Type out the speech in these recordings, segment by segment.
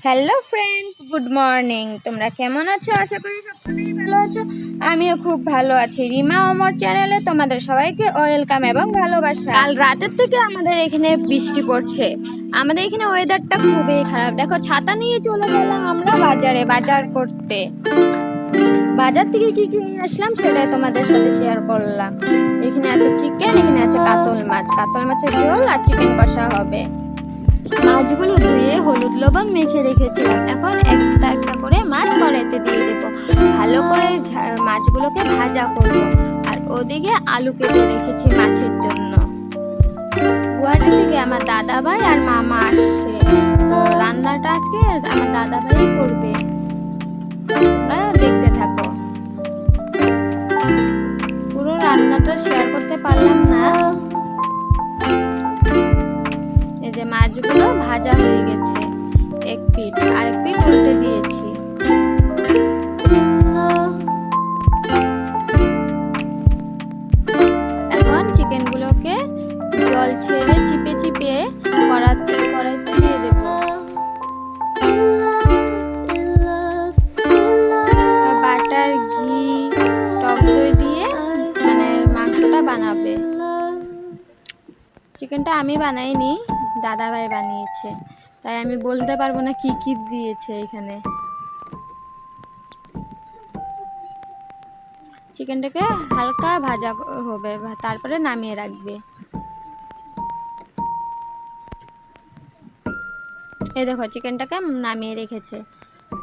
Hello friends, good morning. তোমরা কেমন আছো? আশা করি সকলেই ভালো আছো। আমিও খুব ভালো আছি। রিমা অমর চ্যানেলে তোমাদের সবাইকে ওয়েলকাম এবং ভালোবাসা। কাল রাতের থেকে আমাদের এখানে বৃষ্টি পড়ছে। আমাদের এখানে ওয়েদারটা খুবই খারাপ। দেখো, ছাতা নিয়ে চলে গেলাম আমরা বাজারে বাজার করতে। বাজার থেকে কি কি নিয়ে আসলাম সেটাই তোমাদের সাথে শেয়ার করলাম। এখানে আছে চিকেন, এখানে আছে কাতল মাছের ঝোল আর চিকেন কষা হবে। মাছগুলো ধুয়ে হলুদ লবণ মেখে রেখেছিলাম। এখন একটা একটা করে মাছ কড়াইতে দিয়ে দেবো। ভালো করে মাছগুলোকে ভাজা করব। আর ওদিকে আলু কেটে রেখেছি মাছের জন্য। গুয়াহাটি থেকে আমার দাদা ভাই আর মামা আসছে, তো রান্নাটা আজকে আমার দাদা ভাই করবে। তোমরা দেখতে থাকো। পুরো রান্নাটা শেয়ার করতে পারলাম না। এই যে মাছগুলো ভাজা হয়ে গেছে, এক পিঠ আরেক পিঠ উল্টে দিয়েছি। এখন চিকেনগুলোকে জল ছেড়ে চিপে চিপে কড়াইতে দিয়ে দেব। বাটার, ঘি, টক দই দিয়ে মানে মাংসটা বানাবে। চিকেনটা আমি বানাইনি, দাদা ভাই বানিয়েছে, তাই আমি বলতে পারবো না কি কি দিয়েছে এখানে। চিকেনটাকে হালকা ভাজা হবে, তারপরে নামিয়ে রাখবে। এই দেখো, চিকেনটাকে নামিয়ে রেখেছে।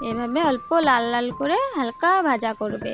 এভাবে অল্প লাল লাল করে হালকা ভাজা করবে।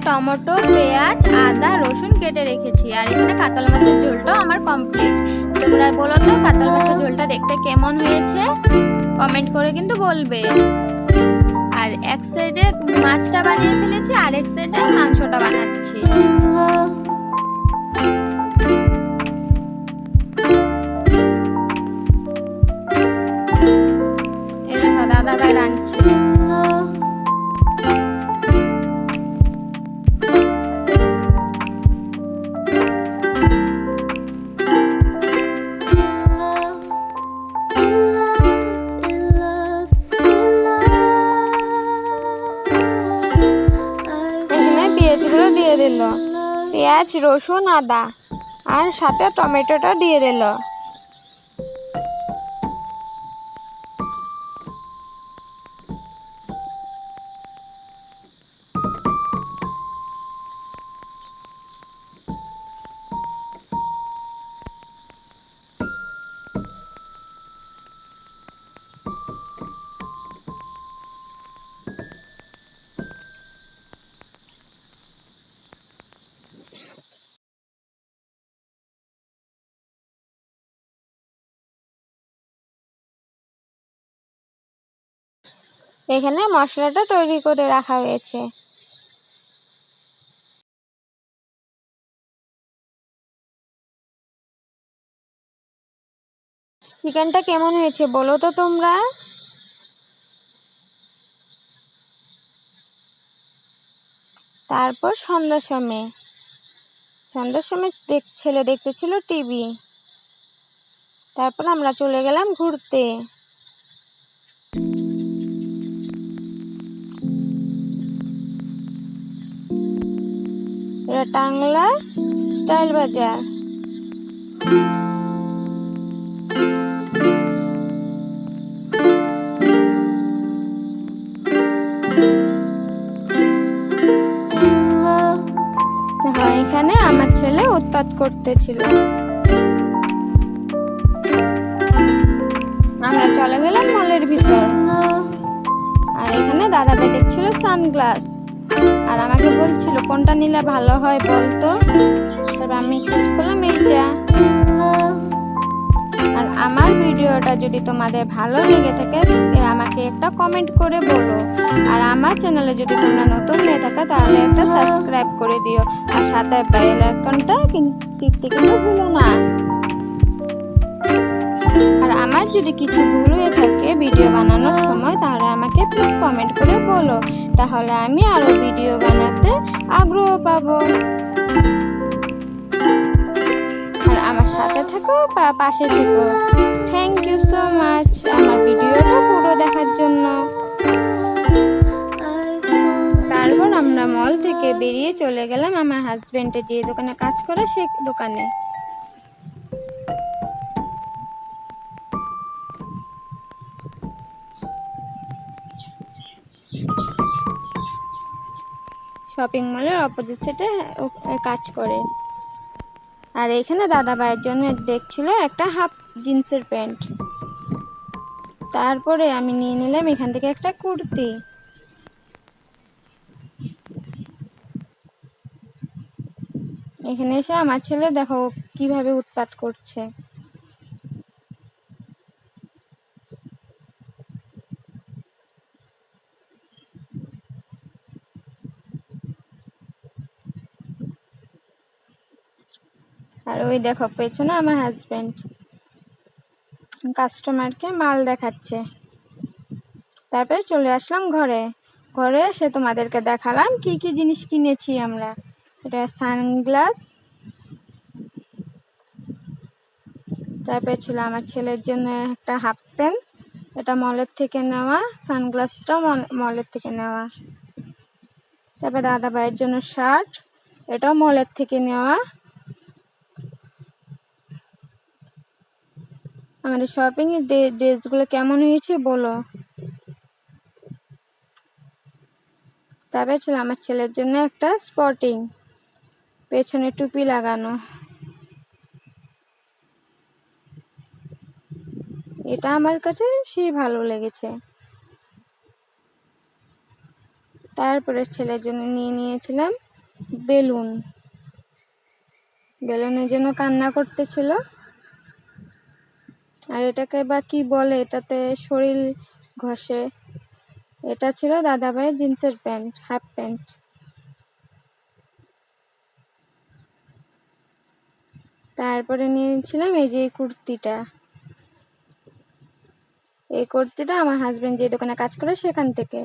টমেটো, পেঁয়াজ, আদা, রসুন কেটে রেখেছি। আর এখানে কাতল মাছের ঝোলটাও আমার কমপ্লিট। তোমরা বলো তো কাতল মাছের ঝোলটা দেখতে কেমন হয়েছে, কমেন্ট করে কিন্তু বলবে। আর এক সাইডে মাছটা বানিয়ে ফেলেছি, আর এক সাইডে মাংসটা বানাচ্ছি। এই দেখো, দাদা ভাই রাঁধছে। পেঁয়াজগুলো দিয়ে দিল, পেঁয়াজ, রসুন, আদা, আর সাথে টমেটোটা দিয়ে দিল। এখানে মশলাটা তৈরি করে রাখা হয়েছে। চিকেনটা কেমন হয়েছে বলো তো তোমরা। তারপর সন্ধ্যার সময় ছেলে দেখতেছিল টিভি। তারপর আমরা চলে গেলাম ঘুরতে। এটা টাংলা স্টাইল বাজার। এখানে আমার ছেলে উৎপাত করতেছিল। আমরা চলে গেলাম মলের ভিতর। আর এখানে দাদা ভাই দেখছিল সানগ্লাস। আর আমাকে বলছিল কোনটা নিলে ভালো হয় বলতো, তবে আমি চুজ করলাম এইটা। আর আমার ভিডিওটা যদি তোমাদের ভালো লেগে থাকে আমাকে একটা কমেন্ট করে বলো। আর আমার চ্যানেলে যদি তোমরা নতুন হয়ে থাকো তাহলে একটা সাবস্ক্রাইব করে দিও, আর সাথে বেল আইকনটা টিপতে কিন্তু ভুলো না। আর আমার যদি কিছু ভুল হয়ে থাকে ভিডিও বানানোর সময় তাহলে আমাকে প্লিজ কমেন্ট করে বলো, তাহলে আমি আরো ভিডিও বানাতে আগ্রহ পাবো। আর আমার সাথে থাকো, পাশে থেকো। থ্যাংক ইউ সো মাচ আমার ভিডিওটা পুরো দেখার জন্য। তারপর আমরা মল থেকে বেরিয়ে চলে গেলাম আমার হাজবেন্ডের যে দোকানে কাজ করে সে দোকানে। শপিং মলের অপোজিট সাইডে কাজ করে। আর এখানে দাদা ভাইয়ের জন্য দেখছিল একটা হাফ জিন্সের প্যান্ট। তারপরে আমি নিয়ে নিলাম এখান থেকে একটা কুর্তি। এখানে এসে আমার ছেলে দেখো কিভাবে উৎপাত করছে। আর ওই দেখো পেছনে আমার হাজবেন্ড কাস্টমারকে মাল দেখাচ্ছে। তারপরে চলে আসলাম ঘরে। ঘরে এসে তোমাদেরকে দেখালাম কি কি জিনিস কিনেছি আমরা। এটা সানগ্লাস, তারপরে ছিল আমার ছেলের জন্য একটা হাফ প্যান্ট, এটা মলের থেকে নেওয়া, সানগ্লাসটাও মলের থেকে নেওয়া। তারপরে দাদা ভাইয়ের জন্য শার্ট, এটাও মলের থেকে নেওয়া। আমাদের শপিং এর ড্রেসগুলো কেমন হয়েছে বলো। তারপরে ছিল আমার ছেলের জন্য একটা স্পটিং, পেছনে টুপি লাগানো, এটা আমার কাছে সেই ভালো লেগেছে। তারপরে ছেলের জন্য নিয়ে নিয়েছিলাম বেলুন, বেলুনের জন্য কান্না করতেছিল। আর এটাকে বা কি বলে, এটাতে শরীর ঘষে। এটা ছিল দাদা ভাইয়ের জিন্সের প্যান্ট, হাফ প্যান্ট। তারপরে নিয়েছিলাম এই যে কুর্তিটা। এই কুর্তিটা আমার হাজবেন্ড যে দোকানে কাজ করে সেখান থেকে।